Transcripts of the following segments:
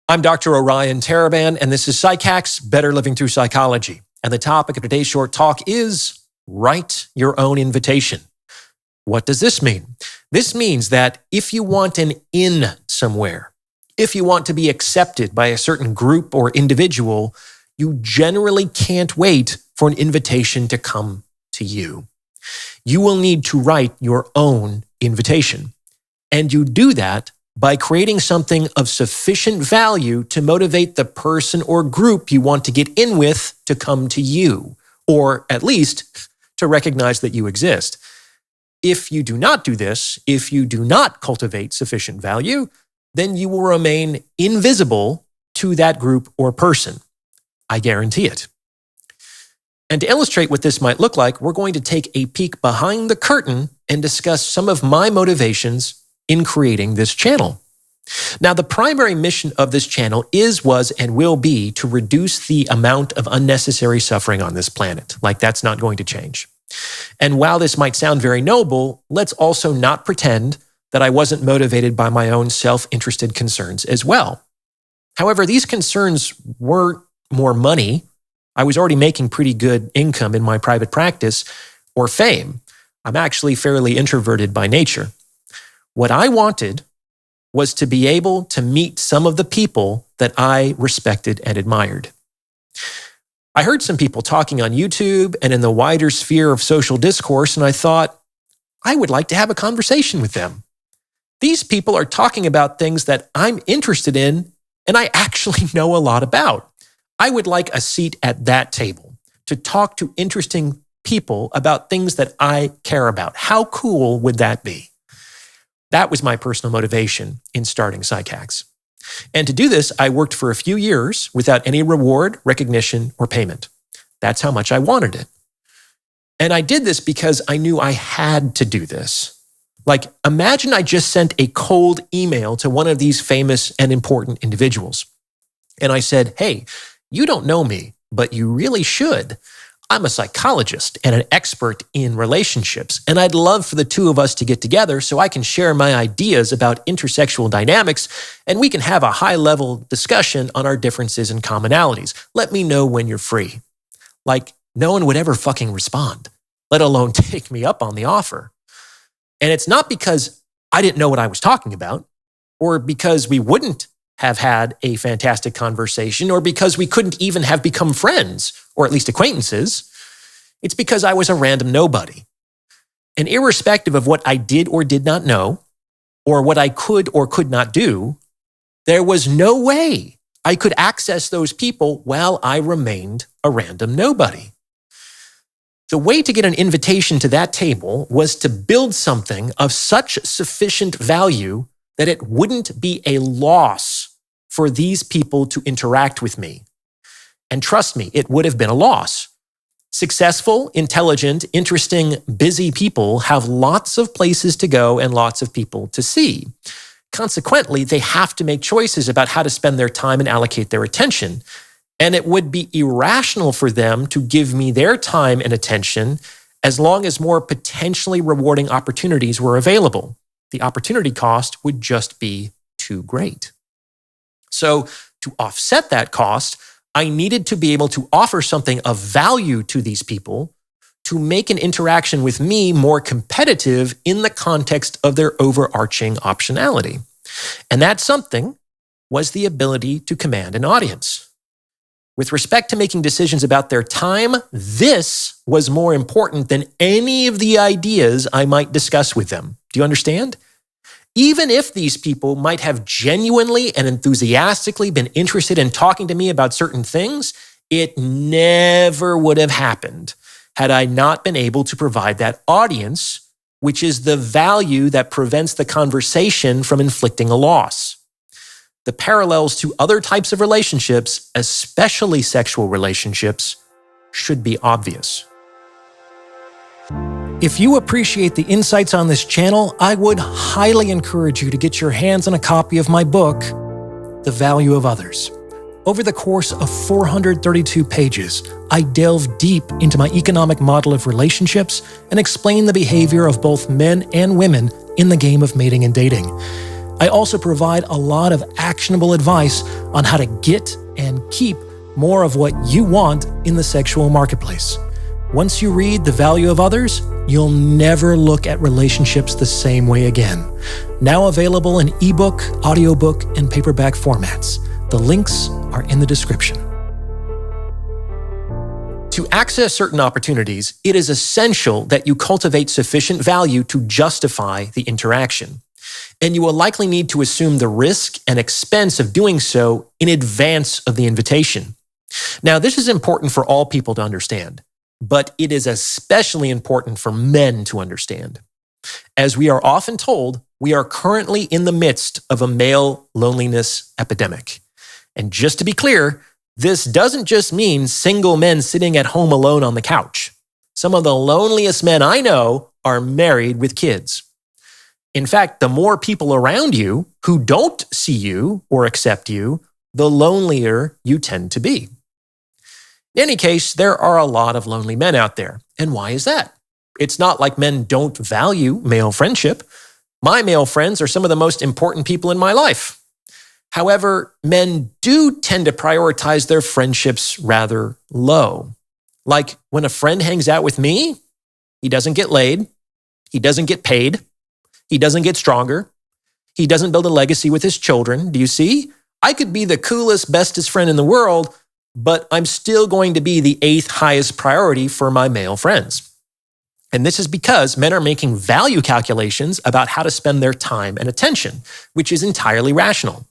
I'm Dr. Orion Taraban, and this is PsycHacks, Better Living Through Psychology. And the topic of today's short talk is write your own invitation. What does this mean? This means that if you want an in somewhere, if you want to be accepted by a certain group or individual, you generally can't wait for an invitation to come to you. You will need to write your own invitation. And you do that by creating something of sufficient value to motivate the person or group you want to get in with to come to you, or at least to recognize that you exist. If you do not do this, if you do not cultivate sufficient value, then you will remain invisible to that group or person. I guarantee it. And to illustrate what this might look like, we're going to take a peek behind the curtain and discuss some of my motivations in creating this channel. Now, the primary mission of this channel is, was, and will be to reduce the amount of unnecessary suffering on this planet. Like, that's not going to change. And while this might sound very noble, let's also not pretend that I wasn't motivated by my own self-interested concerns as well. However, these concerns weren't more money. I was already making pretty good income in my private practice or fame. I'm actually fairly introverted by nature. What I wanted was to be able to meet some of the people that I respected and admired. I heard some people talking on YouTube and in the wider sphere of social discourse, and I thought, I would like to have a conversation with them. These people are talking about things that I'm interested in and I actually know a lot about. I would like a seat at that table to talk to interesting people about things that I care about. How cool would that be? That was my personal motivation in starting PsycHacks. And to do this, I worked for a few years without any reward, recognition, or payment. That's how much I wanted it. And I did this because I knew I had to do this. Like, imagine I just sent a cold email to one of these famous and important individuals. And I said, hey, you don't know me, but you really should. I'm a psychologist and an expert in relationships, and I'd love for the two of us to get together so I can share my ideas about intersexual dynamics, and we can have a high-level discussion on our differences and commonalities. Let me know when you're free. Like, no one would ever fucking respond, let alone take me up on the offer. And it's not because I didn't know what I was talking about, or because we wouldn't have had a fantastic conversation, or because we couldn't even have become friends, or at least acquaintances. It's because I was a random nobody. And irrespective of what I did or did not know, or what I could or could not do, there was no way I could access those people while I remained a random nobody. The way to get an invitation to that table was to build something of such sufficient value that it wouldn't be a loss for these people to interact with me. And trust me, it would have been a loss. Successful, intelligent, interesting, busy people have lots of places to go and lots of people to see. Consequently, they have to make choices about how to spend their time and allocate their attention. And it would be irrational for them to give me their time and attention as long as more potentially rewarding opportunities were available. The opportunity cost would just be too great. So to offset that cost, I needed to be able to offer something of value to these people to make an interaction with me more competitive in the context of their overarching optionality. And that something was the ability to command an audience. With respect to making decisions about their time, this was more important than any of the ideas I might discuss with them. Do you understand? Even if these people might have genuinely and enthusiastically been interested in talking to me about certain things, it never would have happened had I not been able to provide that audience, which is the value that prevents the conversation from inflicting a loss. The parallels to other types of relationships, especially sexual relationships, should be obvious. If you appreciate the insights on this channel, I would highly encourage you to get your hands on a copy of my book, The Value of Others. Over the course of 432 pages, I delve deep into my economic model of relationships and explain the behavior of both men and women in the game of mating and dating. I also provide a lot of actionable advice on how to get and keep more of what you want in the sexual marketplace. Once you read The Value of Others, you'll never look at relationships the same way again. Now available in ebook, audiobook, and paperback formats. The links are in the description. To access certain opportunities, it is essential that you cultivate sufficient value to justify the interaction. And you will likely need to assume the risk and expense of doing so in advance of the invitation. Now, this is important for all people to understand, but it is especially important for men to understand. As we are often told, we are currently in the midst of a male loneliness epidemic. And just to be clear, this doesn't just mean single men sitting at home alone on the couch. Some of the loneliest men I know are married with kids. In fact, the more people around you who don't see you or accept you, the lonelier you tend to be. In any case, there are a lot of lonely men out there. And why is that? It's not like men don't value male friendship. My male friends are some of the most important people in my life. However, men do tend to prioritize their friendships rather low. Like when a friend hangs out with me, he doesn't get laid, he doesn't get paid, he doesn't get stronger, he doesn't build a legacy with his children. Do you see? I could be the coolest, bestest friend in the world, but I'm still going to be the 8th highest priority for my male friends. And this is because men are making value calculations about how to spend their time and attention, which is entirely rational.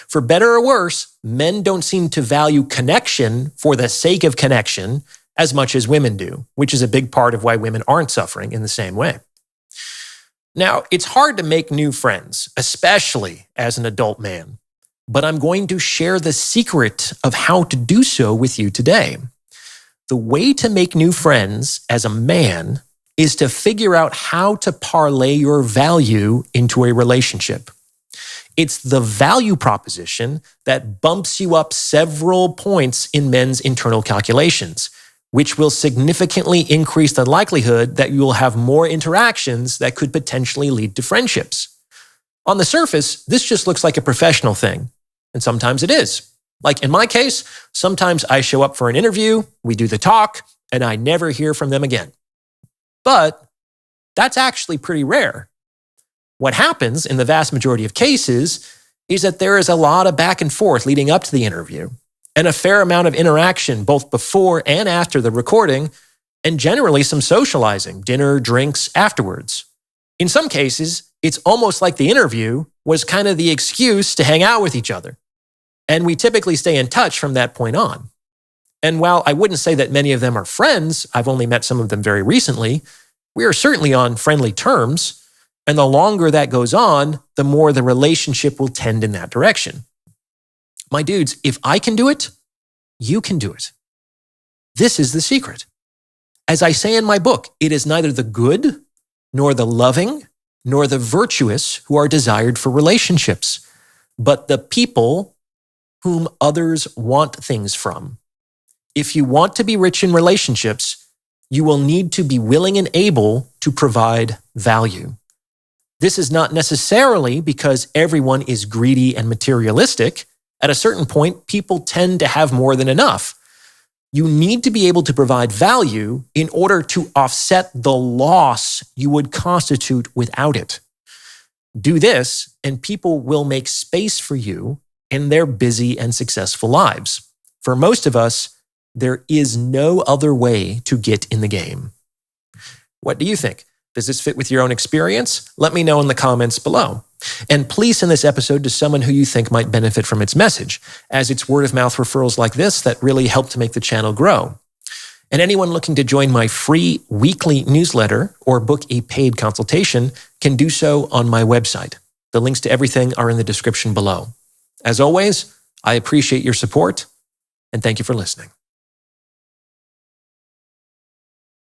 For better or worse, men don't seem to value connection for the sake of connection as much as women do, which is a big part of why women aren't suffering in the same way. Now, it's hard to make new friends, especially as an adult man. But I'm going to share the secret of how to do so with you today. The way to make new friends as a man is to figure out how to parlay your value into a relationship. It's the value proposition that bumps you up several points in men's internal calculations, which will significantly increase the likelihood that you will have more interactions that could potentially lead to friendships. On the surface, this just looks like a professional thing. And sometimes it is. Like in my case, sometimes I show up for an interview, we do the talk, and I never hear from them again. But that's actually pretty rare. What happens in the vast majority of cases is that there is a lot of back and forth leading up to the interview, and a fair amount of interaction both before and after the recording, and generally some socializing, dinner, drinks afterwards. In some cases, it's almost like the interview was kind of the excuse to hang out with each other. And we typically stay in touch from that point on. And while I wouldn't say that many of them are friends, I've only met some of them very recently, we are certainly on friendly terms. And the longer that goes on, the more the relationship will tend in that direction. My dudes, if I can do it, you can do it. This is the secret. As I say in my book, it is neither the good, nor the loving, nor the virtuous who are desired for relationships, but the people whom others want things from. If you want to be rich in relationships, you will need to be willing and able to provide value. This is not necessarily because everyone is greedy and materialistic. At a certain point, people tend to have more than enough. You need to be able to provide value in order to offset the loss you would constitute without it. Do this, and people will make space for you in their busy and successful lives. For most of us, there is no other way to get in the game. What do you think? Does this fit with your own experience? Let me know in the comments below. And please send this episode to someone who you think might benefit from its message, as it's word-of-mouth referrals like this that really help to make the channel grow. And anyone looking to join my free weekly newsletter or book a paid consultation can do so on my website. The links to everything are in the description below. As always, I appreciate your support, and thank you for listening.